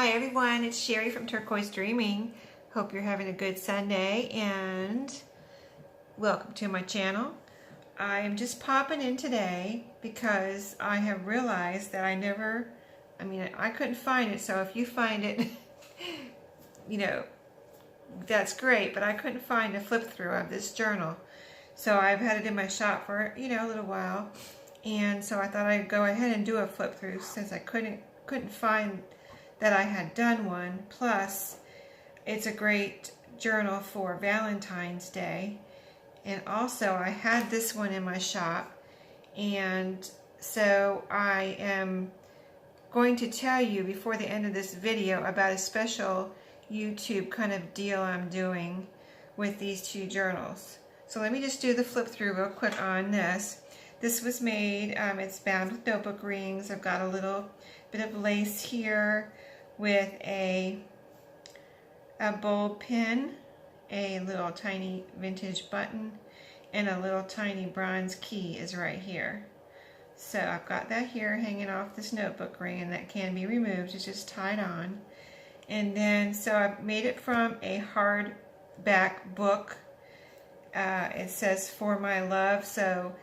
Hi everyone, it's Sherry from Turquoise Dreaming. Hope you're having a good Sunday and welcome to my channel. I am just popping in today because I have realized that I couldn't find it, so if you find it, that's great, but I couldn't find a flip through of this journal. So I've had it in my shop for, a little while, and so I thought I'd go ahead and do a flip through since I couldn't find that I had done one. Plus, it's a great journal for Valentine's Day. And also, I had this one in my shop, and so I am going to tell you before the end of this video about a special YouTube kind of deal I'm doing with these two journals. So let me just do the flip through real quick on this. This was made, it's bound with notebook rings. I've got a little bit of lace here with a bulb pin, a little tiny vintage button, and a little tiny bronze key is right here. So I've got that here hanging off this notebook ring, and that can be removed. It's just tied on. And then, so I've made it from a hardback book. It says "For My Love," so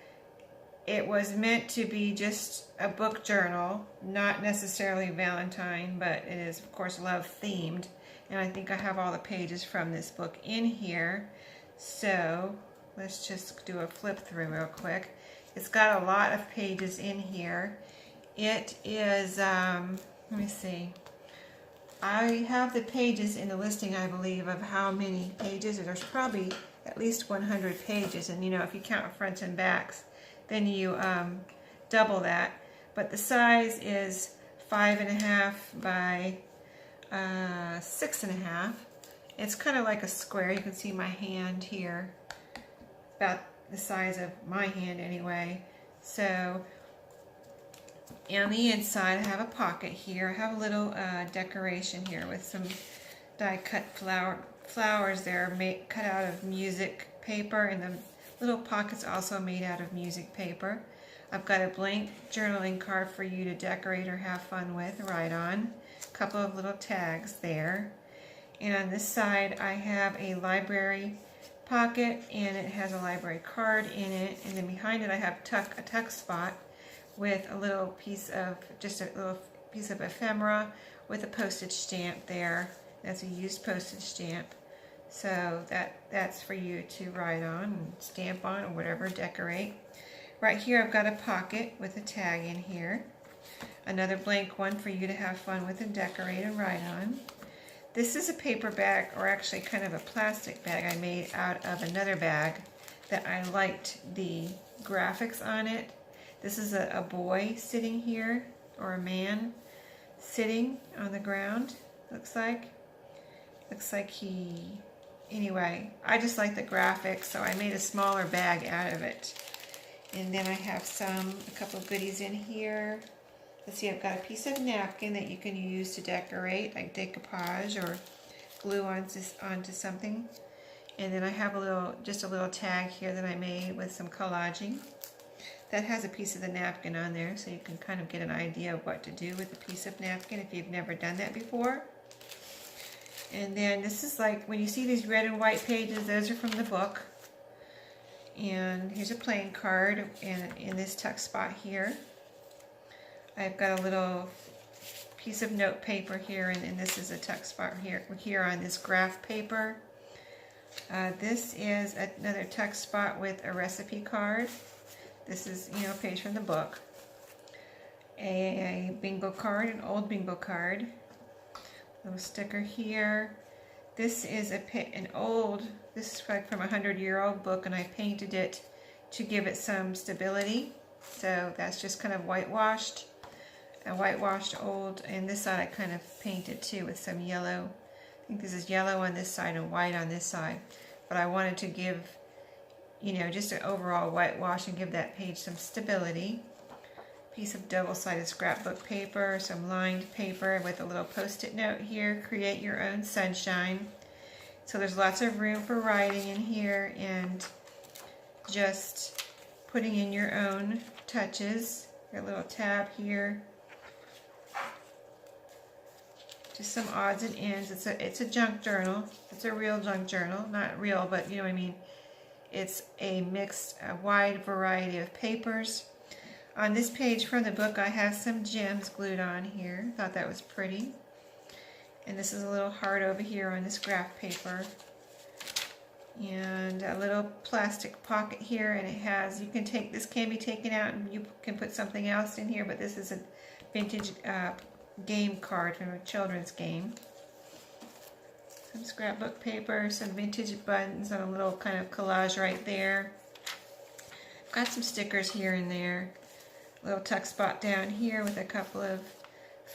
it was meant to be just a book journal, not necessarily Valentine, but it is, of course, love themed. And I think I have all the pages from this book in here. So let's just do a flip through real quick. It's got a lot of pages in here. It is, let me see. I have the pages in the listing, I believe, of how many pages. There's probably at least 100 pages. And if you count fronts and backs, then you double that. But the size is 5.5 by 6.5. It's kind of like a square. You can see my hand here, about the size of my hand anyway. So on the inside I have a pocket here. I have a little decoration here with some die cut flowers there cut out of music paper, and the little pocket's also made out of music paper. I've got a blank journaling card for you to decorate or have fun with, write on. A couple of little tags there. And on this side I have a library pocket, and it has a library card in it. And then behind it I have a tuck spot with a little piece of, ephemera with a postage stamp there. That's a used postage stamp. So that's for you to write on and stamp on or whatever, decorate. Right here I've got a pocket with a tag in here. Another blank one for you to have fun with and decorate and write on. This is a paper bag, or actually kind of a plastic bag I made out of another bag that I liked the graphics on it. This is a boy sitting here, or a man sitting on the ground, looks like. Looks like anyway, I just like the graphics, so I made a smaller bag out of it. And then I have a couple of goodies in here. Let's see, I've got a piece of napkin that you can use to decorate, like decoupage or glue onto something. And then I have just a little tag here that I made with some collaging. That has a piece of the napkin on there, so you can kind of get an idea of what to do with a piece of napkin if you've never done that before. And then this is like, when you see these red and white pages, those are from the book. And here's a playing card in this tuck spot here. I've got a little piece of note paper here, and this is a tuck spot here on this graph paper. This is another tuck spot with a recipe card. This is, a page from the book. A bingo card, an old bingo card. Little sticker here. This is this is like from a 100-year-old book, and I painted it to give it some stability. So that's just kind of whitewashed old, and this side I kind of painted too with some yellow. I think this is yellow on this side and white on this side. But I wanted to give, just an overall whitewash and give that page some stability. Piece of double-sided scrapbook paper, some lined paper with a little post-it note here, create your own sunshine. So there's lots of room for writing in here and just putting in your own touches. Got a little tab here Just some odds and ends. It's a junk journal. It's a real junk journal. Not real, but you know what I mean. It's a wide variety of papers. On this page from the book, I have some gems glued on here. Thought that was pretty. And this is a little heart over here on this graph paper. And a little plastic pocket here, and it has, this can be taken out and you can put something else in here, but this is a vintage game card from a children's game. Some scrapbook paper, some vintage buttons on a little kind of collage right there. Got some stickers here and there. A little tuck spot down here with a couple of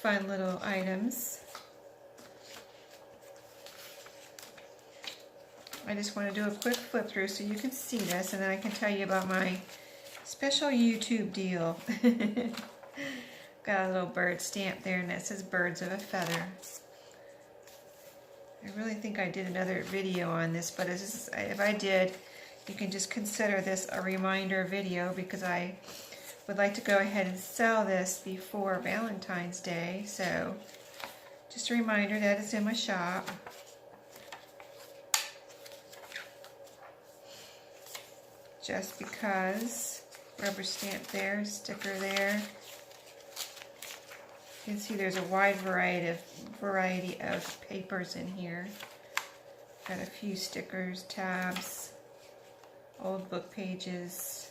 fun little items. I just want to do a quick flip through so you can see this, and then I can tell you about my special YouTube deal. Got a little bird stamp there, and that says birds of a feather. I really think I did another video on this, but if I did, you can just consider this a reminder video, because I would like to go ahead and sell this before Valentine's Day. So just a reminder that it's in my shop. Just because. Rubber stamp there, sticker there. You can see there's a wide variety of papers in here. Got a few stickers, tabs, old book pages.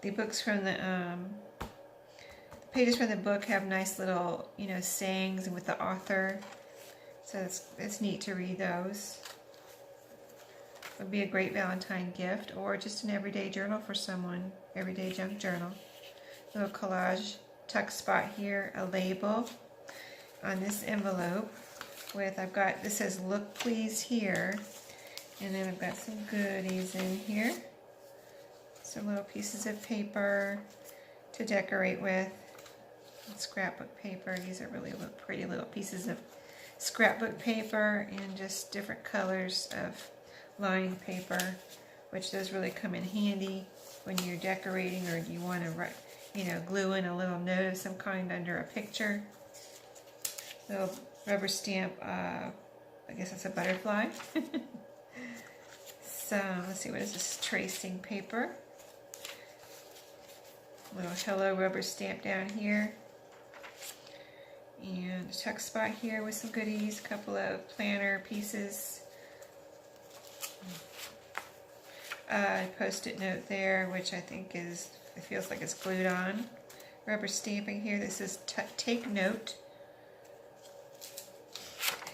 The books from the pages from the book have nice little, sayings with the author. So it's neat to read those. Would be a great Valentine gift, or just an everyday journal for someone. Everyday junk journal. Little collage tuck spot here, a label on this envelope with, this says look please here, and then I've got some goodies in here. Some little pieces of paper to decorate with. Scrapbook paper. These are really pretty little pieces of scrapbook paper, and just different colors of lined paper, which does really come in handy when you're decorating, or you want to glue in a little note of some kind under a picture. Little rubber stamp, I guess that's a butterfly. So let's see, what is this? Tracing paper. Little hello rubber stamp down here. And a tuck spot here with some goodies, a couple of planner pieces. Post-it note there, which I think it feels like it's glued on. Rubber stamping here. This is take note.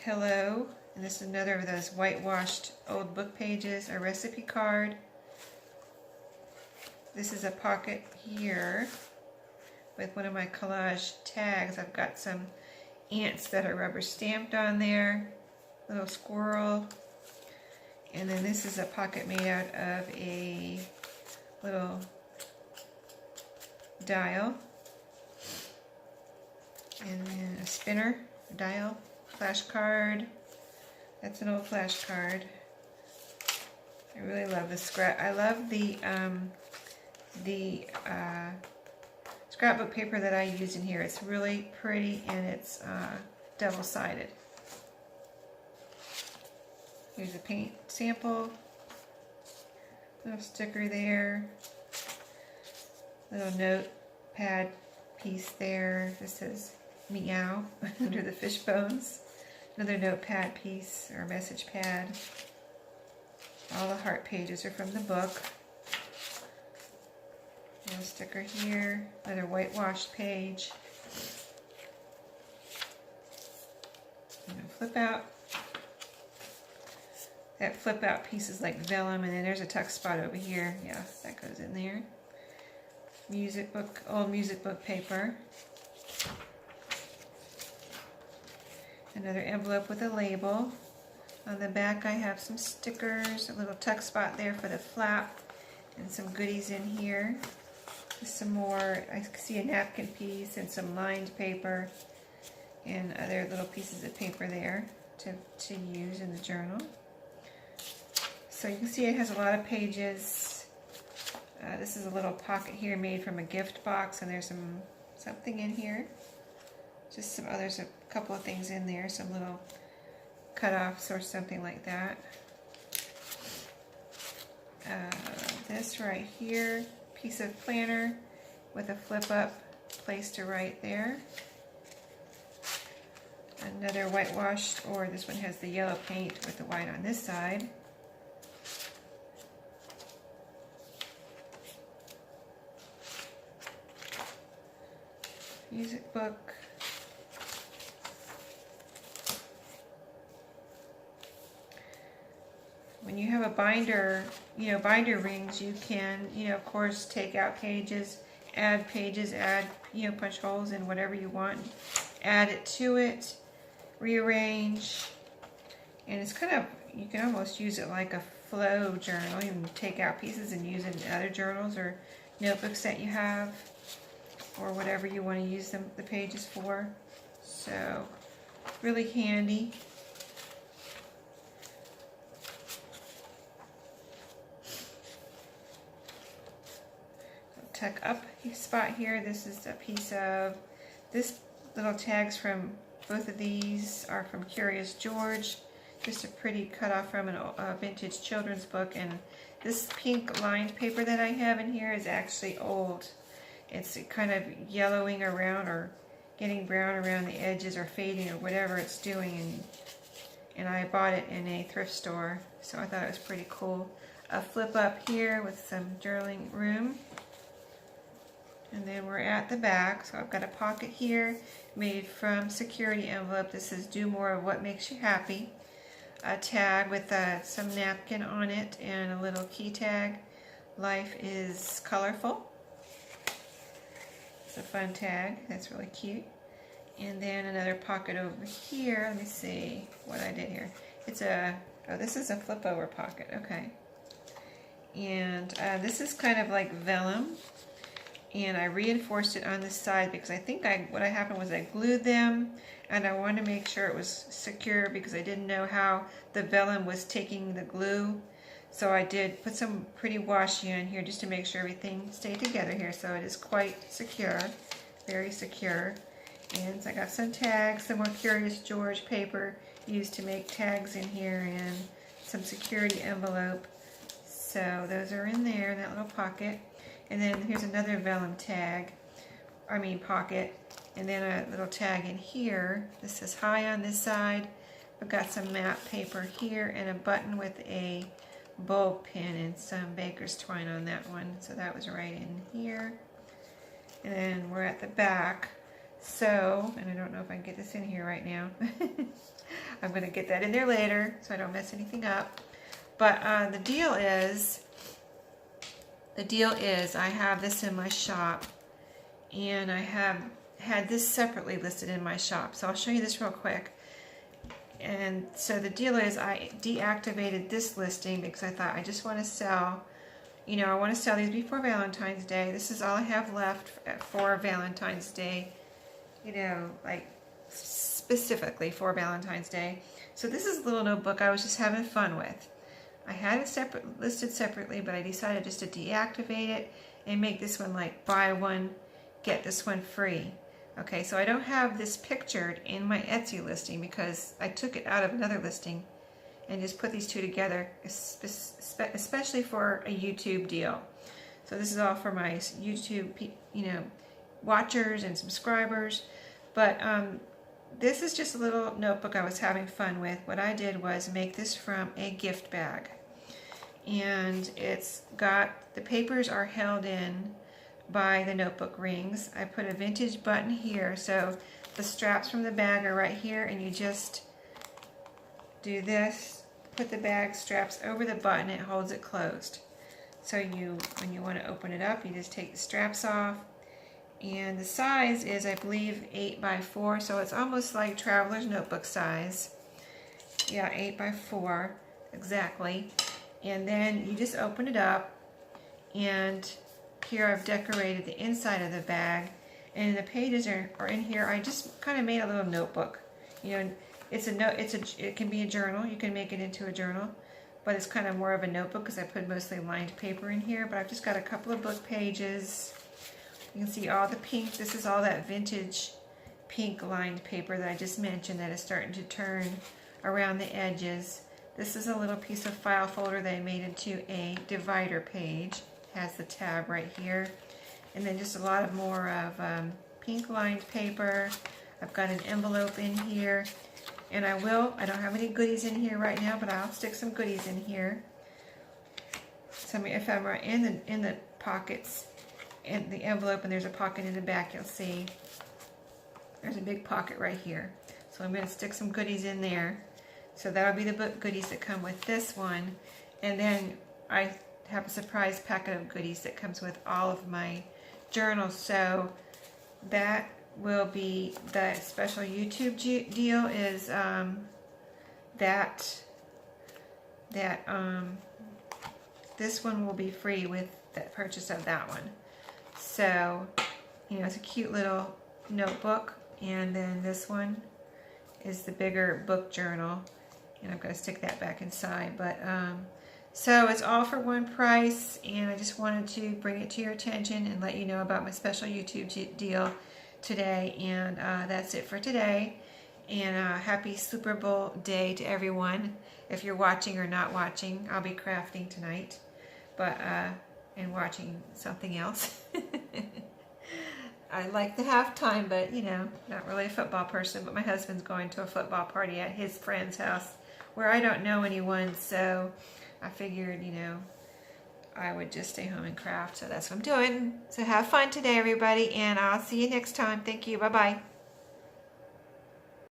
Hello. And this is another of those whitewashed old book pages. A recipe card. This is a pocket here with one of my collage tags. I've got some ants that are rubber stamped on there. Little squirrel. And then this is a pocket made out of a little dial. And then a spinner, a dial, flash card. That's an old flash card. I really love the I love the scrapbook paper that I use in here. It's really pretty, and it's double-sided. Here's a paint sample. Little sticker there. Little notepad piece there. This says meow under the fish bones. Another notepad piece, or message pad. All the heart pages are from the book. Little sticker here. Another whitewashed page. And a flip out. That flip out piece is like vellum, and then there's a tuck spot over here. Yeah, that goes in there. Music book, old music book paper. Another envelope with a label. On the back I have some stickers, a little tuck spot there for the flap, and some goodies in here. Just some more, I see a napkin piece and some lined paper and other little pieces of paper there to use in the journal. So you can see it has a lot of pages. This is a little pocket here made from a gift box, and there's something in here. Just there's a couple of things in there, some little cutoffs or something like that. This right here, piece of planner with a flip up place to write there. Another whitewashed, or this one has the yellow paint with the white on this side. Music book. When you have a binder, binder rings, you can, of course, take out pages, add, punch holes in whatever you want, add it to it, rearrange, and it's kind of, you can almost use it like a flow journal. You can take out pieces and use it in other journals or notebooks that you have, or whatever you want to use the pages for. So, really handy. Tuck up spot here. This is a piece of, this little tags from both of these are from Curious George. Just a pretty cutoff from a vintage children's book. And this pink lined paper that I have in here is actually old. It's kind of yellowing around or getting brown around the edges or fading or whatever it's doing. And I bought it in a thrift store, so I thought it was pretty cool. A flip up here with some journaling room. And then we're at the back, so I've got a pocket here made from security envelope. This is do more of what makes you happy. A tag with some napkin on it and a little key tag. Life is colorful. It's a fun tag, that's really cute. And then another pocket over here. Let me see what I did here. It's this is a flip over pocket, okay. And this is kind of like vellum. And I reinforced it on this side because I think what happened was I glued them, and I wanted to make sure it was secure because I didn't know how the vellum was taking the glue. So I did put some pretty washi on here just to make sure everything stayed together here. So it is quite secure, very secure. And so I got some tags, some more Curious George paper used to make tags in here, and some security envelope. So those are in there in that little pocket. And then here's another vellum pocket, and then a little tag in here. This says hi on this side. I've got some matte paper here and a button with a bulb pin and some baker's twine on that one. So that was right in here. And then we're at the back. So, and I don't know if I can get this in here right now. I'm going to get that in there later so I don't mess anything up. But the deal is I have this in my shop, and I have had this separately listed in my shop. So I'll show you this real quick. And so the deal is I deactivated this listing because I thought I just want to sell, I want to sell these before Valentine's Day. This is all I have left for Valentine's Day, like specifically for Valentine's Day. So this is a little notebook I was just having fun with. I had it listed separately, but I decided just to deactivate it and make this one like buy one, get this one free. Okay, so I don't have this pictured in my Etsy listing because I took it out of another listing and just put these two together, especially for a YouTube deal. So this is all for my YouTube, watchers and subscribers. But this is just a little notebook I was having fun with. What I did was make this from a gift bag. And it's got, the papers are held in by the notebook rings. I put a vintage button here, so the straps from the bag are right here, and you just do this, put the bag straps over the button, it holds it closed. So when you want to open it up, you just take the straps off. And the size is, I believe, 8x4, so it's almost like Traveler's Notebook size. Yeah, 8x4, exactly. And then you just open it up, and here I've decorated the inside of the bag, and the pages are in here. I just kind of made a little notebook. It can be a journal. You can make it into a journal, but it's kind of more of a notebook because I put mostly lined paper in here. But I've just got a couple of book pages. You can see all the pink. This is all that vintage pink lined paper that I just mentioned that is starting to turn around the edges. This is a little piece of file folder that I made into a divider page. It has the tab right here. And then just a lot of more of pink lined paper. I've got an envelope in here. And I don't have any goodies in here right now, but I'll stick some goodies in here. So if I'm in the pockets, in the envelope, and there's a pocket in the back, you'll see there's a big pocket right here. So I'm going to stick some goodies in there. So that'll be the book goodies that come with this one. And then I have a surprise packet of goodies that comes with all of my journals. So that will be the special YouTube deal is this one will be free with the purchase of that one. So, you know, it's a cute little notebook, and then this one is the bigger book journal, and I'm going to stick that back inside. But so it's all for one price, and I just wanted to bring it to your attention and let you know about my special YouTube deal today. And that's it for today. And happy Super Bowl day to everyone. If you're watching or not watching, I'll be crafting tonight, but and watching something else. I like the halftime, but you know, not really a football person. But my husband's going to a football party at his friend's house where I don't know anyone, so I figured, you know, I would just stay home and craft. So that's what I'm doing. So have fun today, everybody, and I'll see you next time. Thank you. Bye-bye.